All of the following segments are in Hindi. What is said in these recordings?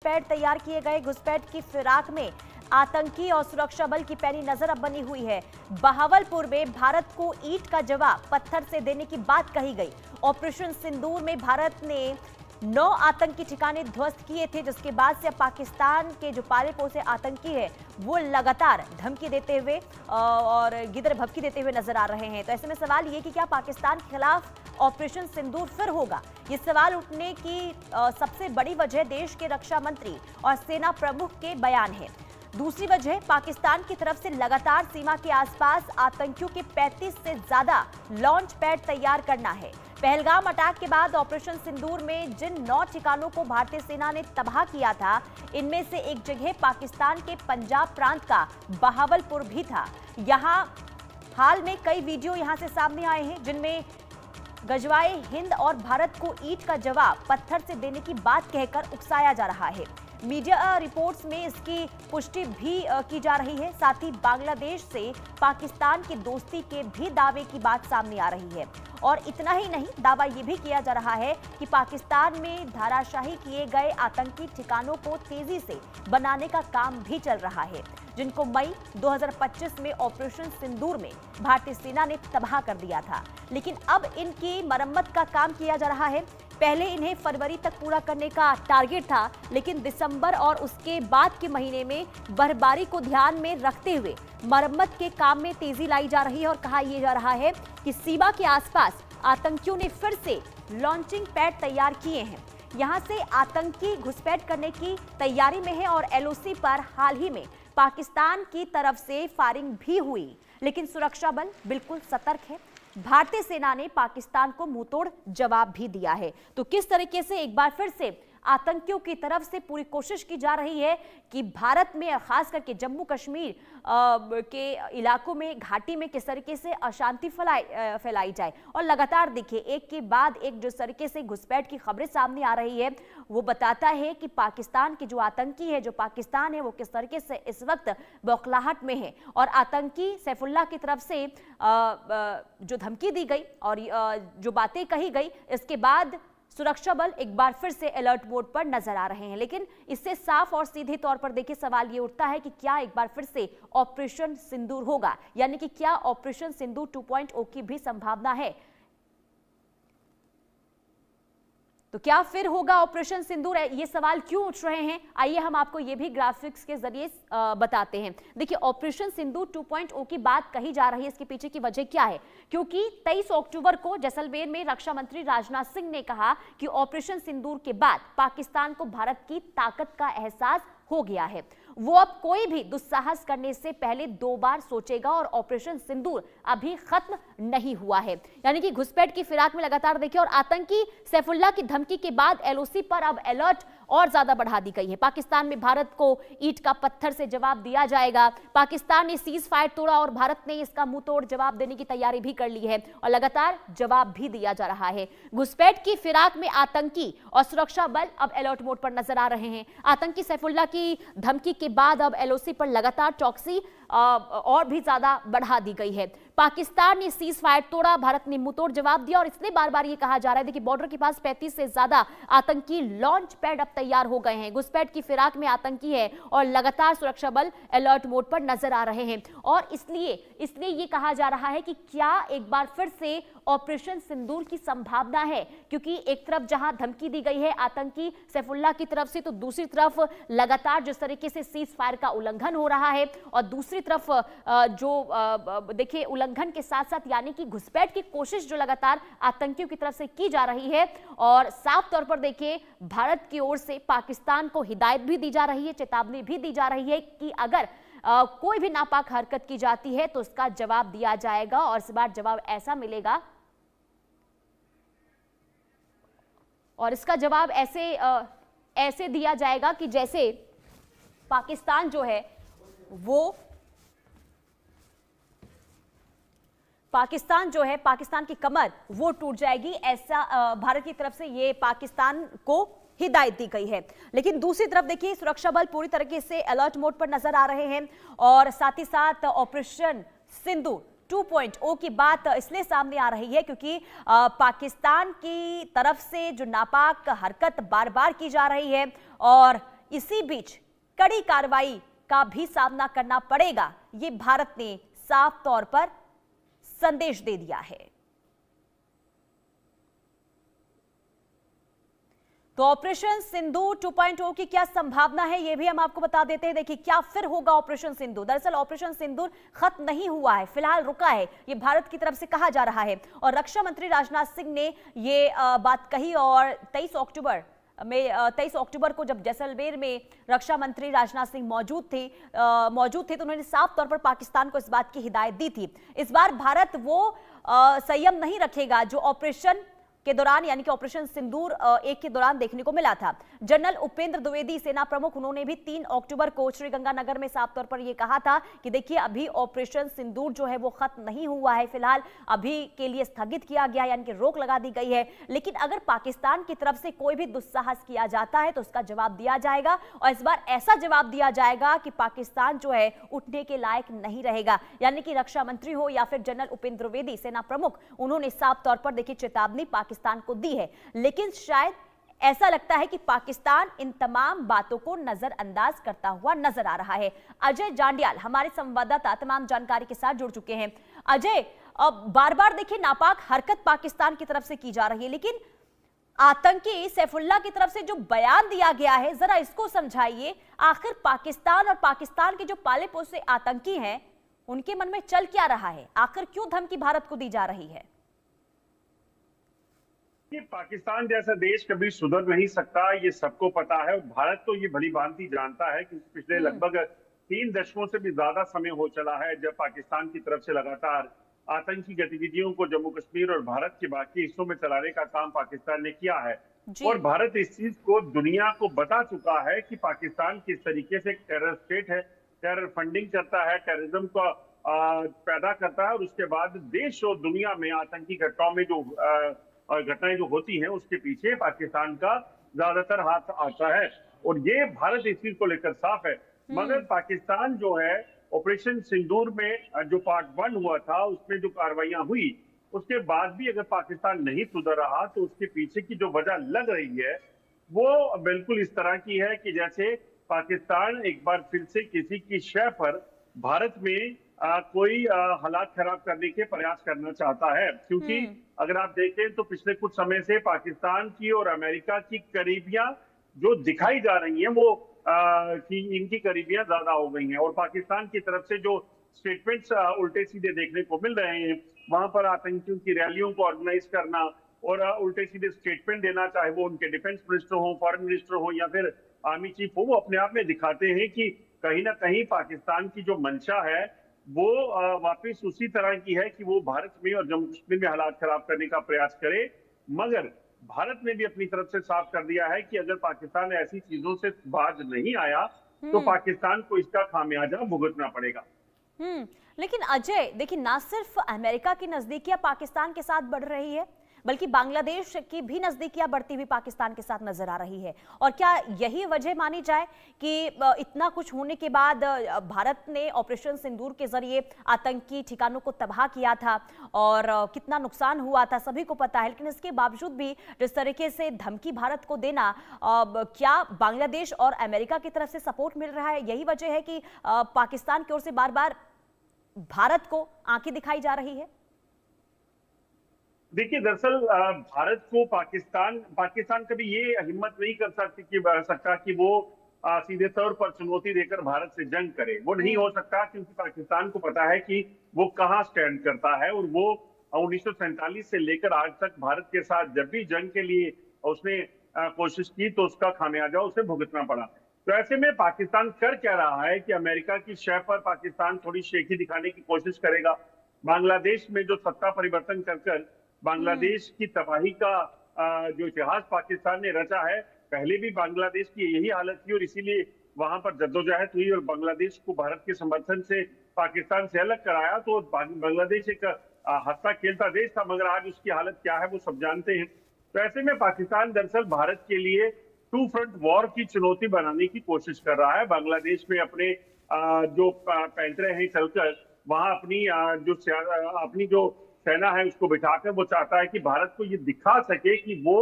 घुसपैठ तैयार किए गए। घुसपैठ की फिराक में आतंकी और सुरक्षा बल की पैनी नजर अब बनी हुई है। बहावलपुर में भारत को ईंट का जवाब पत्थर से देने की बात कही गई। ऑपरेशन सिंदूर में भारत ने 9 आतंकी ठिकाने ध्वस्त किए थे, जिसके बाद से अब पाकिस्तान के जो पाले पोसे आतंकी है वो लगातार धमकी देते हुए और गिदर भभकी देते हुए नजर आ रहे हैं। तो ऐसे में सवाल ये कि क्या पाकिस्तान के खिलाफ ऑपरेशन सिंदूर फिर होगा? ये सवाल उठने की सबसे बड़ी वजह देश के रक्षा मंत्री और सेना प्रमुख के बयान है। दूसरी वजह पाकिस्तान की तरफ से लगातार सीमा के आसपास आतंकियों के 35 से ज्यादा लॉन्च पैड तैयार करना है। पहलगाम अटैक के बाद ऑपरेशन सिंदूर में जिन 9 ठिकानों को भारतीय सेना ने तबाह किया था, इनमें से एक जगह पाकिस्तान के पंजाब प्रांत का बहावलपुर भी था। यहां हाल में कई वीडियो यहां से सामने आए हैं, जिनमें गजवाए हिंद और भारत को ईंट का जवाब पत्थर से देने की बात कहकर उकसाया जा रहा है। मीडिया रिपोर्ट्स में इसकी पुष्टि भी की जा रही है। साथ ही बांग्लादेश से पाकिस्तान की दोस्ती के भी दावे की बात सामने आ रही है। और इतना ही नहीं, दावा यह भी किया जा रहा है कि पाकिस्तान में धाराशाही किए गए आतंकी ठिकानों को तेजी से बनाने का काम भी चल रहा है, जिनको मई 2025 में ऑपरेशन सिंदूर में भारतीय सेना ने तबाह कर दिया था। लेकिन अब इनकी मरम्मत का काम किया जा रहा है। पहले इन्हें फरवरी तक पूरा करने का टारगेट था, लेकिन दिसंबर और उसके बाद के महीने में बर्फबारी को ध्यान में रखते हुए मरम्मत के काम में तेजी लाई जा रही है। और कहा यह जा रहा है कि सीमा के आसपास आतंकियों ने फिर से लॉन्चिंग पैड तैयार किए हैं। यहां से आतंकी घुसपैठ करने की तैयारी में है और एलओसी पर हाल ही में पाकिस्तान की तरफ से फायरिंग भी हुई, लेकिन सुरक्षा बल बिल्कुल सतर्क है। भारतीय सेना ने पाकिस्तान को मुंहतोड़ जवाब भी दिया है। तो किस तरीके से एक बार फिर से आतंकियों की तरफ से पूरी कोशिश की जा रही है कि भारत में, खास करके जम्मू कश्मीर के इलाकों में, घाटी में किस तरीके से अशांति फैलाई जाए। और लगातार देखिए, एक के बाद एक जिस तरीके से घुसपैठ की खबरें सामने आ रही है, वो बताता है कि पाकिस्तान के जो आतंकी है, जो पाकिस्तान है, वो किस तरीके से इस वक्त बौखलाहट में है। और आतंकी सैफुल्लाह की तरफ से जो धमकी दी गई और जो बातें कही गई, इसके बाद सुरक्षा बल एक बार फिर से अलर्ट मोड पर नजर आ रहे हैं। लेकिन इससे साफ और सीधे तौर पर देखिए सवाल ये उठता है कि क्या एक बार फिर से ऑपरेशन सिंदूर होगा, यानी कि क्या ऑपरेशन सिंदूर 2.0 की भी संभावना है? तो क्या फिर होगा ऑपरेशन सिंदूर? ये सवाल क्यों उठ रहे हैं, आइए हम आपको ये भी ग्राफिक्स के जरिए बताते हैं। देखिए, ऑपरेशन सिंदूर 2.0 की बात कही जा रही है, इसके पीछे की वजह क्या है? क्योंकि 23 अक्टूबर को जैसलमेर में रक्षा मंत्री राजनाथ सिंह ने कहा कि ऑपरेशन सिंदूर के बाद पाकिस्तान को भारत की ताकत का एहसास हो गया है। वो अब कोई भी दुस्साहस करने से पहले 2 बार सोचेगा और ऑपरेशन सिंदूर अभी खत्म नहीं हुआ है। यानी कि घुसपैठ की फिराक में लगातार देखिए, और आतंकी सैफुल्लाह की धमकी के बाद एलओसी पर अब अलर्ट और ज्यादा बढ़ा दी गई है। पाकिस्तान में भारत को ईंट का पत्थर से जवाब दिया जाएगा। पाकिस्तान ने सीज फायर तोड़ा और भारत ने इसका मुंह तोड़ जवाब देने की तैयारी भी कर ली है और लगातार जवाब भी दिया जा रहा है। घुसपैठ की फिराक में आतंकी और सुरक्षा बल अब अलर्ट मोड पर नजर आ रहे हैं। आतंकी सैफुल्लाह की धमकी के बाद अब एलओसी पर लगातार चौकसी और भी ज्यादा बढ़ा दी गई है। पाकिस्तान ने सीज फायर तोड़ा, भारत ने मुंहतोड़ जवाब दिया और इसलिए बार बार ये कहा जा रहा है, देखिए बॉर्डर के पास 35 से ज्यादा आतंकी लॉन्च पैड अब तैयार हो गए हैं। घुसपैठ की फिराक में आतंकी है और लगातार सुरक्षा बल अलर्ट मोड पर नजर आ रहे हैं। और इसलिए ये कहा जा रहा है कि क्या एक बार फिर से ऑपरेशन सिंदूर की संभावना है, क्योंकि एक तरफ जहां धमकी दी गई है आतंकी सैफुल्लाह की तरफ से, तो दूसरी तरफ लगातार जिस तरीके से सीज फायर का उल्लंघन हो रहा है और दूसरी तरफ जो देखिए उल्लंघन के साथ साथ यानी कि घुसपैठ की कोशिश जो लगातार आतंकियों की तरफ से की जा रही है। और साफ तौर पर देखिए भारत की ओर से पाकिस्तान को हिदायत भी दी जा रही है, चेतावनी भी दी जा रही है कि अगर कोई भी नापाक हरकत की जाती है तो उसका जवाब दिया जाएगा और इस बार जवाब ऐसा मिलेगा और इसका जवाब ऐसे दिया जाएगा कि जैसे पाकिस्तान जो है वो पाकिस्तान की कमर वो टूट जाएगी, ऐसा भारत की तरफ से ये पाकिस्तान को हिदायत दी गई है। लेकिन दूसरी तरफ देखिए सुरक्षा बल पूरी तरीके से अलर्ट मोड पर नजर आ रहे हैं और साथ ही साथ ऑपरेशन सिंदूर 2.0 की बात इसलिए सामने आ रही है क्योंकि पाकिस्तान की तरफ से जो नापाक हरकत बार बार की जा रही है और इसी बीच कड़ी कार्रवाई का भी सामना करना पड़ेगा, ये भारत ने साफ तौर पर संदेश दे दिया है। तो ऑपरेशन सिंदूर 2.0 की क्या संभावना है, यह भी हम आपको बता देते हैं। देखिए क्या फिर होगा ऑपरेशन सिंदूर। दरअसल ऑपरेशन सिंदूर खत्म नहीं हुआ है, फिलहाल रुका है, ये भारत की तरफ से कहा जा रहा है। और रक्षा मंत्री राजनाथ सिंह ने ये बात कही और 23 अक्टूबर को जब जैसलमेर में रक्षा मंत्री राजनाथ सिंह मौजूद थे तो उन्होंने साफ तौर पर पाकिस्तान को इस बात की हिदायत दी थी। इस बार भारत वो संयम नहीं रखेगा जो ऑपरेशन के दौरान यानी कि ऑपरेशन सिंदूर 1 के दौरान देखने को मिला था। जनरल उपेंद्र द्विवेदी सेना प्रमुख, उन्होंने भी 3 अक्टूबर को श्रीगंगानगर में साफ तौर पर यह कहा था कि देखिए अभी ऑपरेशन सिंदूर जो है वो खत्म नहीं हुआ है, फिलहाल अभी के लिए स्थगित किया गया यानी कि रोक लगा दी गई है। लेकिन अगर पाकिस्तान की तरफ से कोई भी दुस्साहस किया जाता है तो उसका जवाब दिया जाएगा और इस बार ऐसा जवाब दिया जाएगा कि पाकिस्तान जो है उठने के लायक नहीं रहेगा। यानी कि रक्षा मंत्री हो या फिर जनरल उपेंद्र द्विवेदी सेना प्रमुख, उन्होंने साफ तौर पर देखिए चेतावनी पाकिस्तान को दी है। लेकिन शायद ऐसा लगता है कि पाकिस्तान इन तमाम बातों को नजरअंदाज करता हुआ नजर आ रहा है। अजय जांडियाल हमारे संवाददाता तमाम जानकारी के साथ जुड़ चुके हैं। अजय, बार बार देखिए नापाक हरकत पाकिस्तान की तरफ से की जा रही है, लेकिन आतंकी सैफुल्लाह की तरफ से जो बयान दिया गया है, जरा इसको समझाइए। आखिर पाकिस्तान और पाकिस्तान के जो पाले पोसे आतंकी हैं उनके मन में चल क्या रहा है? आखिर क्यों धमकी भारत को दी जा रही है? ये पाकिस्तान जैसा देश कभी सुधर नहीं सकता, ये सबको पता है। भारत तो ये भली भांति जानता है कि पिछले लगभग 3 दशकों से भी ज्यादा समय हो चला है जब पाकिस्तान की तरफ से लगातार आतंकी गतिविधियों को जम्मू कश्मीर और भारत के बाकी हिस्सों में चलाने का काम पाकिस्तान ने किया है। और भारत इस चीज को दुनिया को बता चुका है कि पाकिस्तान किस तरीके से टेरर स्टेट है, टेरर फंडिंग करता है, टेररिज्म को पैदा करता है और उसके बाद देश और दुनिया में आतंकी घटनाओं में जो घटनाएं जो होती हैं उसके पीछे पाकिस्तान का ज्यादातर हाथ आता है। और ये भारत इस चीज को लेकर साफ है। मगर पाकिस्तान जो है ऑपरेशन सिंदूर में जो पार्ट 1 हुआ था उसमें जो कार्रवाइयां हुई उसके बाद भी अगर पाकिस्तान नहीं सुधर रहा तो उसके पीछे की जो वजह लग रही है वो बिल्कुल इस तरह की है कि जैसे पाकिस्तान एक बार फिर से किसी की शय पर भारत में कोई हालात खराब करने के प्रयास करना चाहता है। क्योंकि अगर आप देखें तो पिछले कुछ समय से पाकिस्तान की और अमेरिका की करीबियां जो दिखाई जा रही हैं वो कि इनकी करीबियां ज्यादा हो गई हैं। और पाकिस्तान की तरफ से जो स्टेटमेंट्स उल्टे सीधे देखने को मिल रहे हैं, वहां पर आतंकियों की रैलियों को ऑर्गेनाइज करना और उल्टे सीधे स्टेटमेंट देना, चाहे वो उनके डिफेंस मिनिस्टर हो, फॉरेन मिनिस्टर हो या फिर आर्मी चीफ हो, वो अपने आप में दिखाते हैं कि कहीं ना कहीं पाकिस्तान की जो मंशा है वो वापस उसी तरह की है कि वो भारत में और जम्मू कश्मीर में हालात खराब करने का प्रयास करे। मगर भारत ने भी अपनी तरफ से साफ कर दिया है कि अगर पाकिस्तान ऐसी चीजों से बाज नहीं आया तो पाकिस्तान को इसका खामियाजा भुगतना पड़ेगा। लेकिन अजय देखिए, ना सिर्फ अमेरिका की नजदीकियां पाकिस्तान के साथ बढ़ रही है बल्कि बांग्लादेश की भी नजदीकियां बढ़ती हुई पाकिस्तान के साथ नजर आ रही है। और क्या यही वजह मानी जाए कि इतना कुछ होने के बाद भारत ने ऑपरेशन सिंदूर के जरिए आतंकी ठिकानों को तबाह किया था और कितना नुकसान हुआ था सभी को पता है, लेकिन इसके बावजूद भी जिस तरीके से धमकी भारत को देना, क्या बांग्लादेश और अमेरिका की तरफ से सपोर्ट मिल रहा है? यही वजह है कि पाकिस्तान की ओर से बार बार भारत को आंखें दिखाई जा रही है? देखिए दरअसल भारत को पाकिस्तान कभी ये हिम्मत नहीं कर सकता कि वो सीधे तौर पर चुनौती देकर भारत से जंग करे। वो नहीं हो सकता क्योंकि पाकिस्तान को पता है कि वो कहाँ स्टैंड करता है और वो 1947 से लेकर आज तक भारत के साथ जब भी जंग के लिए उसने कोशिश की तो उसका खामियाजा उसे भुगतना पड़ा। तो ऐसे में पाकिस्तान कर क्या रहा है कि अमेरिका की शय पर पाकिस्तान थोड़ी शेखी दिखाने की कोशिश करेगा। बांग्लादेश में जो सत्ता परिवर्तन कर बांग्लादेश की तबाही का जो इतिहास पाकिस्तान ने रचा है, पहले भी बांग्लादेश की यही हालत थी और इसीलिए वहां पर जद्दोजहद हुई और बांग्लादेश को भारत के समर्थन से पाकिस्तान से अलग कराया। तो बांग्लादेश एक हंसता खेलता देश था, मगर आज उसकी हालत क्या है वो सब जानते हैं। तो ऐसे में पाकिस्तान दरअसल भारत के लिए 2 फ्रंट वॉर की चुनौती बनाने की कोशिश कर रहा है। बांग्लादेश में अपने जो पैंतरे हैं चलकर वहां अपनी जो सेना है उसको बिठाकर वो चाहता है कि भारत को ये दिखा सके कि वो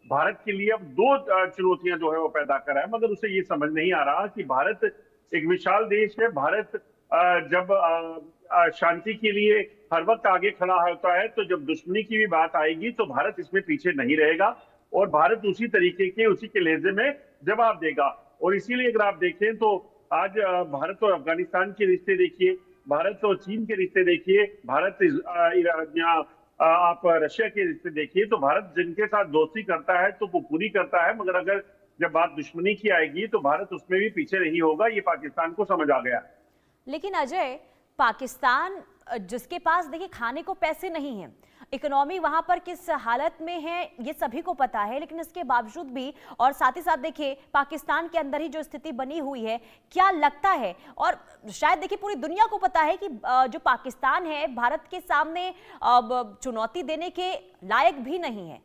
भारत के लिए अब दो चुनौतियां जो है वो पैदा कर रहा है, मगर उसे ये समझ नहीं आ रहा कि भारत एक विशाल देश है। भारत जब शांति के लिए हर वक्त आगे खड़ा होता है, तो जब दुश्मनी की भी बात आएगी तो भारत इसमें पीछे नहीं रहेगा और भारत उसी तरीके के उसी के लहजे में जवाब देगा। और इसीलिए अगर आप देखें तो आज भारत और अफगानिस्तान के रिश्ते देखिए, भारत और चीन के रिश्ते देखिए, भारत यहाँ आप रशिया के रिश्ते देखिए, तो भारत जिनके साथ दोस्ती करता है तो वो पूरी करता है, मगर अगर जब बात दुश्मनी की आएगी तो भारत उसमें भी पीछे नहीं होगा। ये पाकिस्तान को समझ आ गया। लेकिन अजय, पाकिस्तान जिसके पास देखिए खाने को पैसे नहीं हैं, इकोनॉमी वहां पर किस हालत में है ये सभी को पता है, लेकिन इसके बावजूद भी और साथ ही साथ देखिए पाकिस्तान के अंदर ही जो स्थिति बनी हुई है, क्या लगता है और शायद देखिए पूरी दुनिया को पता है कि जो पाकिस्तान है भारत के सामने चुनौती देने के लायक भी नहीं है,